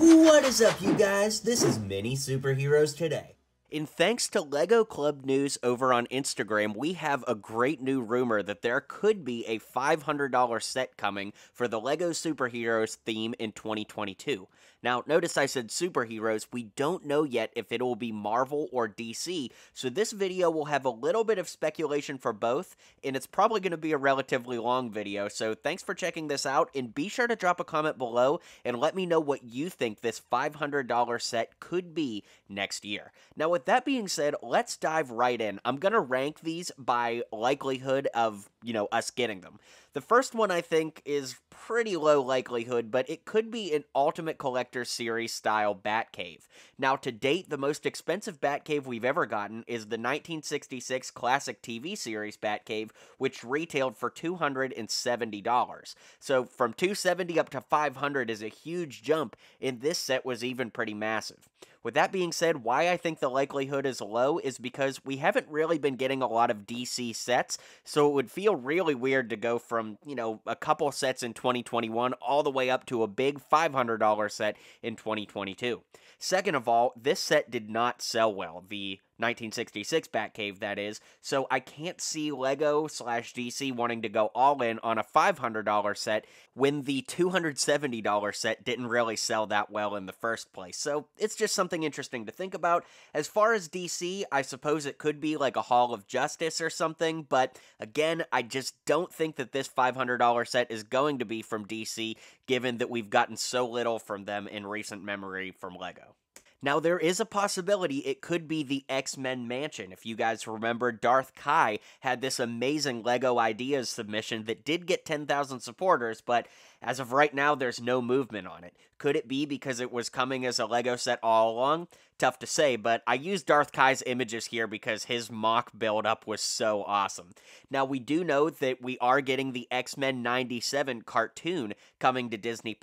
What is up, you guys? This is Mini Superheroes Today. In thanks to LEGO Club News over on Instagram, we have a great new rumor that there could be a $500 set coming for the LEGO Superheroes theme in 2022. Now, notice I said superheroes. We don't know yet if it will be Marvel or DC, so this video will have a little bit of speculation for both, and it's probably going to be a relatively long video, so thanks for checking this out, and be sure to drop a comment below and let me know what you think this $500 set could be next year. Now, with that being said, let's dive right in. I'm going to rank these by likelihood of, us getting them. The first one I think is pretty low likelihood, but it could be an Ultimate Collector Series style Batcave. Now, to date, the most expensive Batcave we've ever gotten is the 1966 classic TV series Batcave, which retailed for $270. So from $270 up to $500 is a huge jump, and this set was even pretty massive. With that being said, why I think the likelihood is low is because we haven't really been getting a lot of DC sets, so it would feel really weird to go from, a couple sets in 2021 all the way up to a big $500 set in 2022. Second of all, this set did not sell well, the 1966 Batcave, that is, so I can't see LEGO/DC wanting to go all in on a $500 set when the $270 set didn't really sell that well in the first place. So it's just something interesting to think about. As far as DC, I suppose it could be like a Hall of Justice or something, but again, I just don't think that this $500 set is going to be from DC, given that we've gotten so little from them in recent memory from LEGO. Now, there is a possibility it could be the X-Men Mansion. If you guys remember, Darth Kai had this amazing LEGO Ideas submission that did get 10,000 supporters, but as of right now, there's no movement on it. Could it be because it was coming as a LEGO set all along? Tough to say, but I used Darth Kai's images here because his mock build-up was so awesome. Now, we do know that we are getting the X-Men 97 cartoon coming to Disney+.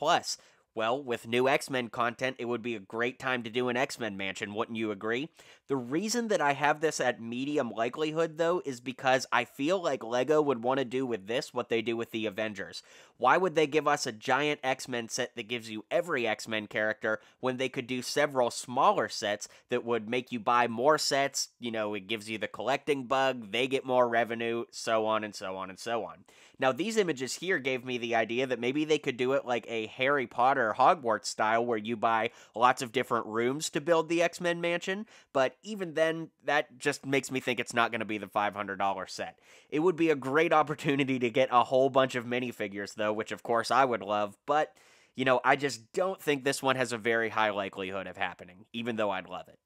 Well, with new X-Men content, it would be a great time to do an X-Men Mansion, wouldn't you agree? The reason that I have this at medium likelihood, though, is because I feel like LEGO would want to do with this what they do with the Avengers. Why would they give us a giant X-Men set that gives you every X-Men character when they could do several smaller sets that would make you buy more sets? It gives you the collecting bug, they get more revenue, so on and so on and so on. Now, these images here gave me the idea that maybe they could do it like a Harry Potter Hogwarts style where you buy lots of different rooms to build the X-Men Mansion, but even then, that just makes me think it's not going to be the $500 set. It would be a great opportunity to get a whole bunch of minifigures, though, which of course I would love, but, I just don't think this one has a very high likelihood of happening, even though I'd love it.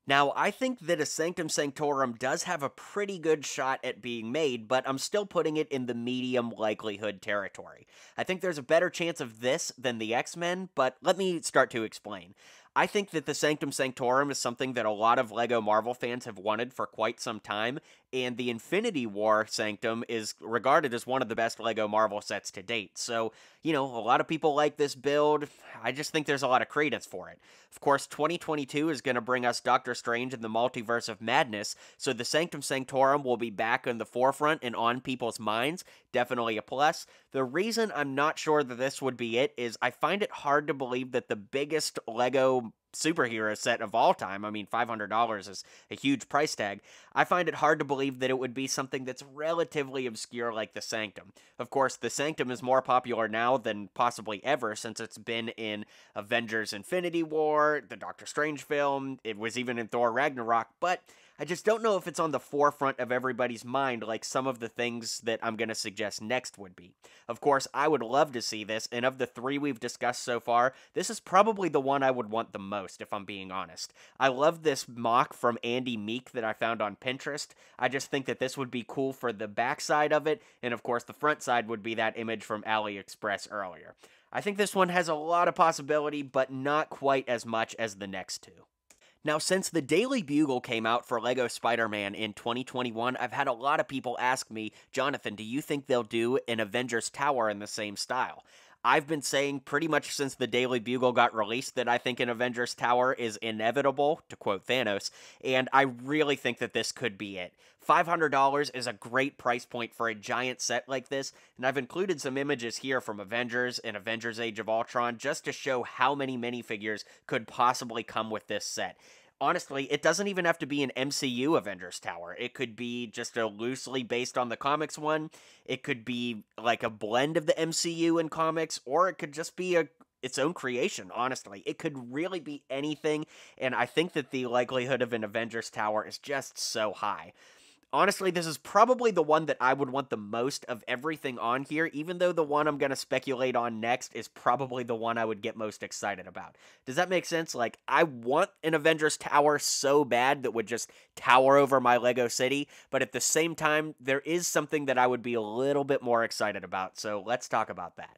Now, I think that a Sanctum Sanctorum does have a pretty good shot at being made, but I'm still putting it in the medium likelihood territory. I think there's a better chance of this than the X-Men, but let me start to explain. I think that the Sanctum Sanctorum is something that a lot of LEGO Marvel fans have wanted for quite some time, and the Infinity War Sanctum is regarded as one of the best LEGO Marvel sets to date. So, a lot of people like this build. I just think there's a lot of credence for it. Of course, 2022 is going to bring us Doctor Strange and the Multiverse of Madness, so the Sanctum Sanctorum will be back in the forefront and on people's minds. Definitely a plus. The reason I'm not sure that this would be it is I find it hard to believe that the biggest LEGO superhero set of all time, $500 is a huge price tag, I find it hard to believe that it would be something that's relatively obscure like the Sanctum. Of course, the Sanctum is more popular now than possibly ever since it's been in Avengers Infinity War, the Doctor Strange film, it was even in Thor Ragnarok, but I just don't know if it's on the forefront of everybody's mind like some of the things that I'm going to suggest next would be. Of course, I would love to see this, and of the three we've discussed so far, this is probably the one I would want the most, if I'm being honest. I love this mock from Andy Meek that I found on Pinterest. I just think that this would be cool for the backside of it, and of course the front side would be that image from AliExpress earlier. I think this one has a lot of possibility, but not quite as much as the next two. Now, since the Daily Bugle came out for LEGO Spider-Man in 2021, I've had a lot of people ask me, Jonathan, do you think they'll do an Avengers Tower in the same style? I've been saying pretty much since the Daily Bugle got released that I think an Avengers Tower is inevitable, to quote Thanos, and I really think that this could be it. $500 is a great price point for a giant set like this, and I've included some images here from Avengers and Avengers Age of Ultron just to show how many minifigures could possibly come with this set. Honestly, it doesn't even have to be an MCU Avengers Tower. It could be just a loosely based on the comics one. It could be like a blend of the MCU and comics, or it could just be its own creation, honestly. It could really be anything, and I think that the likelihood of an Avengers Tower is just so high. Honestly, this is probably the one that I would want the most of everything on here, even though the one I'm going to speculate on next is probably the one I would get most excited about. Does that make sense? Like, I want an Avengers Tower so bad that would just tower over my Lego city, but at the same time, there is something that I would be a little bit more excited about, so let's talk about that.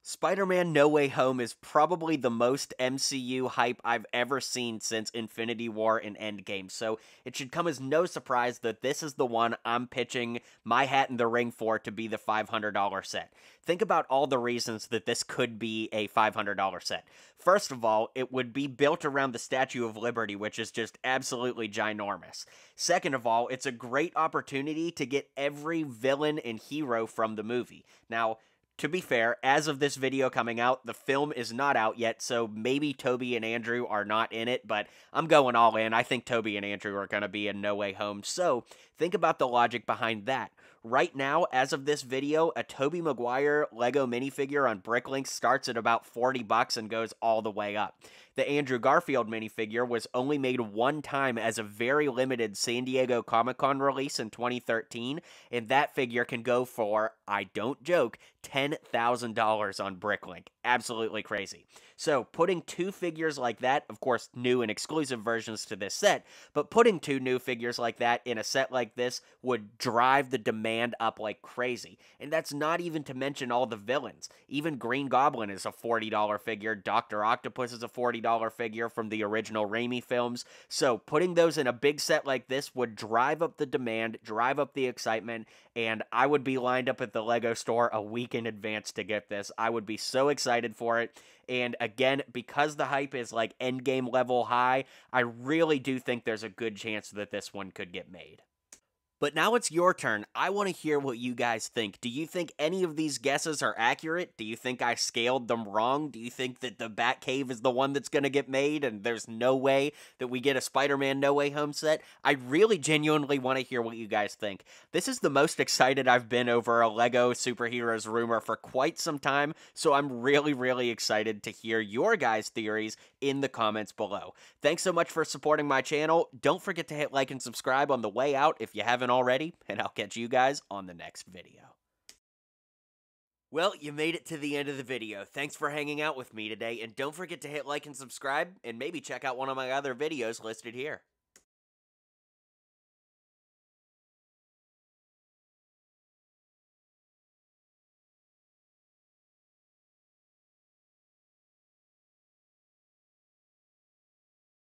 Spider-Man No Way Home is probably the most MCU hype I've ever seen since Infinity War and Endgame, so it should come as no surprise that this is the one I'm pitching my hat in the ring for to be the $500 set. Think about all the reasons that this could be a $500 set. First of all, it would be built around the Statue of Liberty, which is just absolutely ginormous. Second of all, it's a great opportunity to get every villain and hero from the movie. Now, to be fair, as of this video coming out, the film is not out yet, so maybe Toby and Andrew are not in it, but I'm going all in. I think Toby and Andrew are going to be in No Way Home, so think about the logic behind that. Right now, as of this video, a Tobey Maguire Lego minifigure on Bricklink starts at about $40 and goes all the way up. The Andrew Garfield minifigure was only made one time as a very limited San Diego Comic-Con release in 2013, and that figure can go for, I don't joke, $10,000 on Bricklink. Absolutely crazy. So, putting two figures like that, of course, new and exclusive versions to this set, but putting two new figures like that in a set like this would drive the demand up like crazy. And that's not even to mention all the villains. Even Green Goblin is a $40 figure, Dr. Octopus is a $40 figure from the original Raimi films. So, putting those in a big set like this would drive up the demand, drive up the excitement, and I would be lined up at the Lego store a week in advance to get this. I would be so excited for it. And again, because the hype is like endgame level high, I really do think there's a good chance that this one could get made. But now it's your turn. I want to hear what you guys think. Do you think any of these guesses are accurate? Do you think I scaled them wrong? Do you think that the Batcave is the one that's going to get made and there's no way that we get a Spider-Man No Way Home set? I really genuinely want to hear what you guys think. This is the most excited I've been over a Lego superheroes rumor for quite some time, so I'm really excited to hear your guys' theories in the comments below. Thanks so much for supporting my channel. Don't forget to hit like and subscribe on the way out if you haven't already, and I'll catch you guys on the next video. Well, you made it to the end of the video. Thanks for hanging out with me today, and don't forget to hit like and subscribe, and maybe check out one of my other videos listed here.